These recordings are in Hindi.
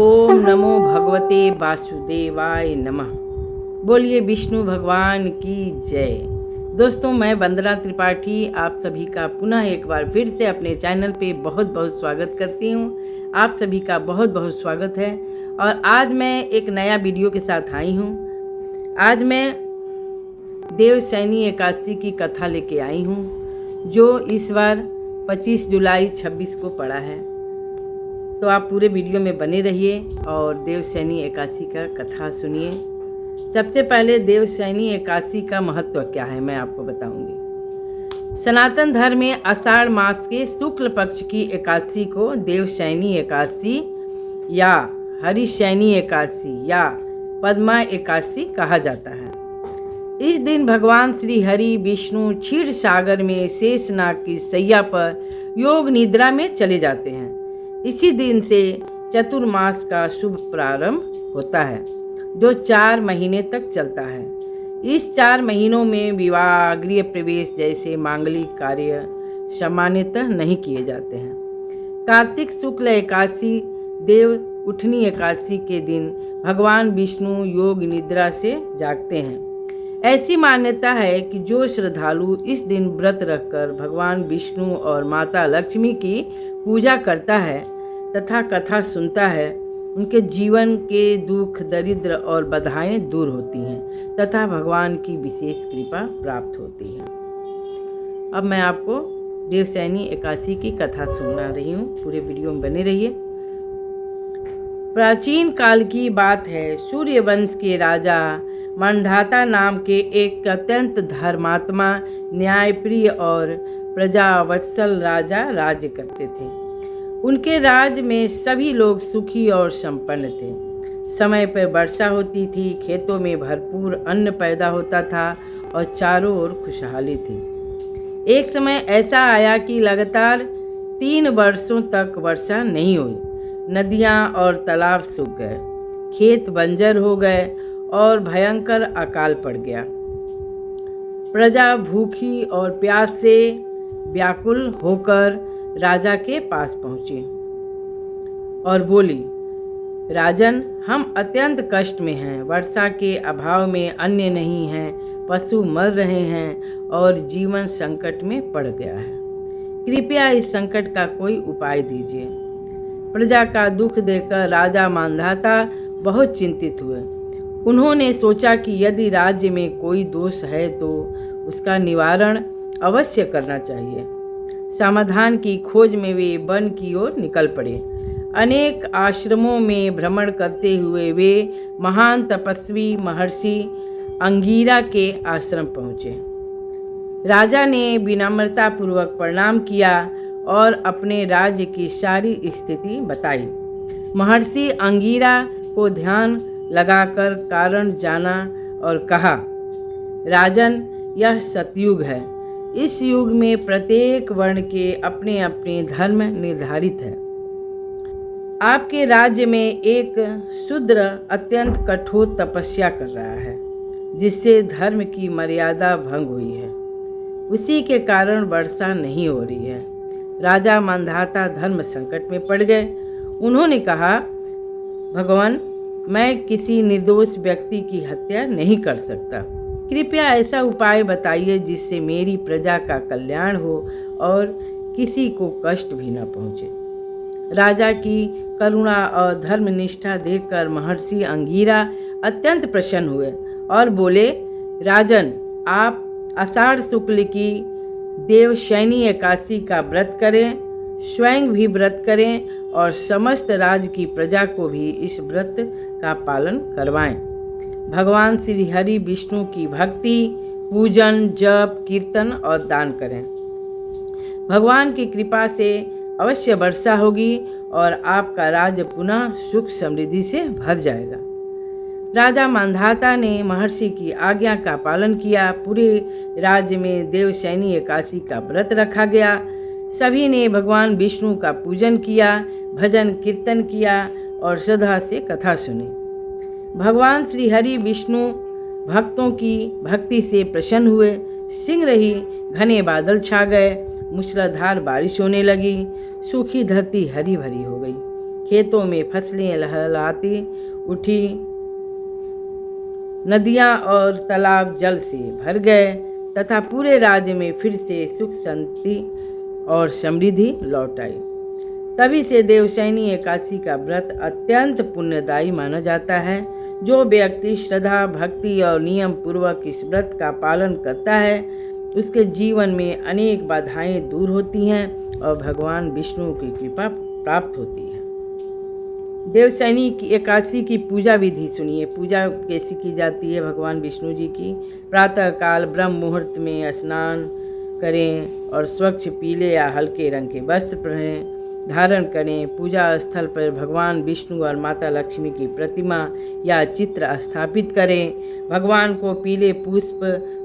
ओम नमो भगवते वासुदेवाय नमः। बोलिए विष्णु भगवान की जय। दोस्तों, मैं वंदना त्रिपाठी आप सभी का पुनः एक बार फिर से अपने चैनल पे बहुत बहुत स्वागत करती हूँ। आप सभी का बहुत बहुत स्वागत है और आज मैं एक नया वीडियो के साथ आई हूँ। आज मैं देवशयनी एकादशी की कथा लेके आई हूँ जो इस बार 25 जुलाई 26 को पड़ा है। तो आप पूरे वीडियो में बने रहिए और देवशयनी एकादशी का कथा सुनिए। सबसे पहले देवशयनी एकादशी का महत्व क्या है मैं आपको बताऊंगी। सनातन धर्म में आषाढ़ मास के शुक्ल पक्ष की एकादशी को देवशयनी एकादशी या हरिशयनी एकादशी या पद्मा एकादशी कहा जाता है। इस दिन भगवान श्री हरि विष्णु क्षीर सागर में शेषनाग की सैया पर योग निद्रा में चले जाते हैं। इसी दिन से चतुर्मास का शुभ प्रारंभ होता है जो 4 महीने तक चलता है। इस 4 महीनों में विवाह, गृह प्रवेश जैसे मांगलिक कार्य सामान्यतः नहीं किए जाते हैं। कार्तिक शुक्ल एकादशी देव उठनी एकादशी के दिन भगवान विष्णु योग निद्रा से जागते हैं। ऐसी मान्यता है कि जो श्रद्धालु इस दिन व्रत रखकर भगवान विष्णु और माता लक्ष्मी की पूजा करता है तथा कथा सुनता है, उनके जीवन के दुख, दरिद्र और बाधाएं दूर होती हैं तथा भगवान की विशेष कृपा प्राप्त होती है। अब मैं आपको देवशयनी एकादशी की कथा सुना रही हूँ, पूरे वीडियो में बने रहिए। प्राचीन काल की बात है। सूर्यवंश के राजा मांधाता नाम के एक अत्यंत धर्मात्मा, न्यायप्रिय और प्रजावत्सल राजा राज्य करते थे। उनके राज्य में सभी लोग सुखी और संपन्न थे। समय पर वर्षा होती थी, खेतों में भरपूर अन्न पैदा होता था और चारों ओर खुशहाली थी। एक समय ऐसा आया कि लगातार 3 वर्षों तक वर्षा नहीं हुई। नदियाँ और तालाब सूख गए, खेत बंजर हो गए और भयंकर अकाल पड़ गया। प्रजा भूखी और प्यास से व्याकुल होकर राजा के पास पहुंची और बोली, राजन, हम अत्यंत कष्ट में हैं। वर्षा के अभाव में अन्न नहीं है, पशु मर रहे हैं और जीवन संकट में पड़ गया है। कृपया इस संकट का कोई उपाय दीजिए। प्रजा का दुख देखकर राजा मांधाता बहुत चिंतित हुए। उन्होंने सोचा कि यदि राज्य में कोई दोष है तो उसका निवारण अवश्य करना चाहिए। समाधान की खोज में वे वन की ओर निकल पड़े। अनेक आश्रमों में भ्रमण करते हुए वे महान तपस्वी महर्षि अंगीरा के आश्रम पहुँचे। राजा ने विनम्रता पूर्वक प्रणाम किया और अपने राज्य की सारी स्थिति बताई। महर्षि अंगीरा को ध्यान लगाकर कारण जाना और कहा, राजन, यह सतयुग है। इस युग में प्रत्येक वर्ण के अपने अपने धर्म निर्धारित है। आपके राज्य में एक शूद्र अत्यंत कठोर तपस्या कर रहा है जिससे धर्म की मर्यादा भंग हुई है। उसी के कारण वर्षा नहीं हो रही है। राजा मांधाता धर्म संकट में पड़ गए। उन्होंने कहा, भगवान, मैं किसी निर्दोष व्यक्ति की हत्या नहीं कर सकता। कृपया ऐसा उपाय बताइए जिससे मेरी प्रजा का कल्याण हो और किसी को कष्ट भी न पहुँचे। राजा की करुणा और धर्मनिष्ठा देखकर महर्षि अंगीरा अत्यंत प्रसन्न हुए और बोले, राजन, आप आषाढ़ शुक्ल की देवशयनी एकादशी का व्रत करें, स्वयं भी व्रत करें और समस्त राज्य की प्रजा को भी इस व्रत का पालन करवाएं। भगवान श्री हरि विष्णु की भक्ति, पूजन, जप, कीर्तन और दान करें। भगवान की कृपा से अवश्य वर्षा होगी और आपका राज्य पुनः सुख समृद्धि से भर जाएगा। राजा मांधाता ने महर्षि की आज्ञा का पालन किया। पूरे राज्य में देवशयनी एकादशी का व्रत रखा गया। सभी ने भगवान विष्णु का पूजन किया, भजन कीर्तन किया और श्रद्धा से कथा सुनी। भगवान श्री हरि विष्णु भक्तों की भक्ति से प्रसन्न हुए। शीघ्र ही घने बादल छा गए, मूसलाधार बारिश होने लगी, सूखी धरती हरी भरी हो गई। खेतों में फसलें लहलहाती उठी, नदियाँ और तालाब जल से भर गए तथा पूरे राज्य में फिर से सुख शांति और समृद्धि लौट आई। तभी से देवशयनी एकादशी का व्रत अत्यंत पुण्यदायी माना जाता है। जो व्यक्ति श्रद्धा, भक्ति और नियम पूर्वक इस व्रत का पालन करता है, उसके जीवन में अनेक बाधाएं दूर होती हैं और भगवान विष्णु की कृपा प्राप्त होती है। देवशयनी की एकादशी की पूजा विधि सुनिए। पूजा कैसी की जाती है भगवान विष्णु जी की। प्रातःकाल ब्रह्म मुहूर्त में स्नान करें और स्वच्छ पीले या हल्के रंग के वस्त्र धारण करें। पूजा स्थल पर भगवान विष्णु और माता लक्ष्मी की प्रतिमा या चित्र स्थापित करें। भगवान को पीले पुष्प,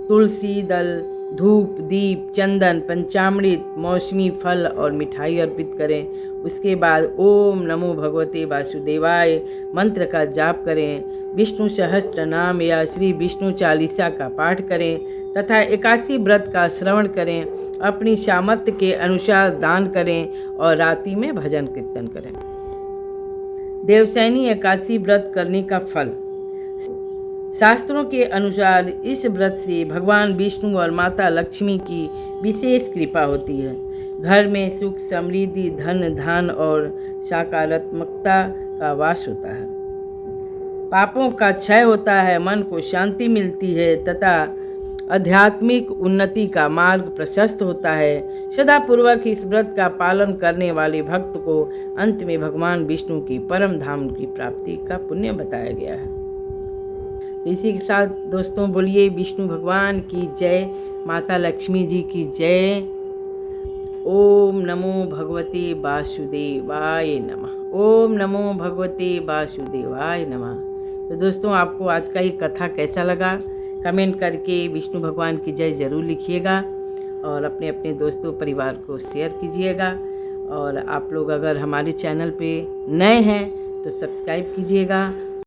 तुलसी दल, धूप, दीप, चंदन, पंचामृत, मौसमी फल और मिठाई अर्पित करें। उसके बाद ओम नमो भगवते वासुदेवाय मंत्र का जाप करें। विष्णु सहस्त्र नाम या श्री विष्णु चालीसा का पाठ करें तथा एकादशी व्रत का श्रवण करें। अपनी सामर्थ्य के अनुसार दान करें और रात्रि में भजन कीर्तन करें। देवशयनी एकादशी व्रत करने का फल। शास्त्रों के अनुसार इस व्रत से भगवान विष्णु और माता लक्ष्मी की विशेष कृपा होती है। घर में सुख, समृद्धि, धन धान और सकारात्मकता का वास होता है। पापों का क्षय होता है, मन को शांति मिलती है तथा आध्यात्मिक उन्नति का मार्ग प्रशस्त होता है। श्रद्धापूर्वक इस व्रत का पालन करने वाले भक्त को अंत में भगवान विष्णु की परम धाम की प्राप्ति का पुण्य बताया गया है। इसी के साथ दोस्तों बोलिए विष्णु भगवान की जय, माता लक्ष्मी जी की जय। ओम नमो भगवते वासुदेवाय नमः। ओम नमो भगवते वासुदेवाय नमः। तो दोस्तों आपको आज का ये कथा कैसा लगा कमेंट करके विष्णु भगवान की जय ज़रूर लिखिएगा और अपने अपने दोस्तों परिवार को शेयर कीजिएगा। और आप लोग अगर हमारे चैनल पे नए हैं तो सब्सक्राइब कीजिएगा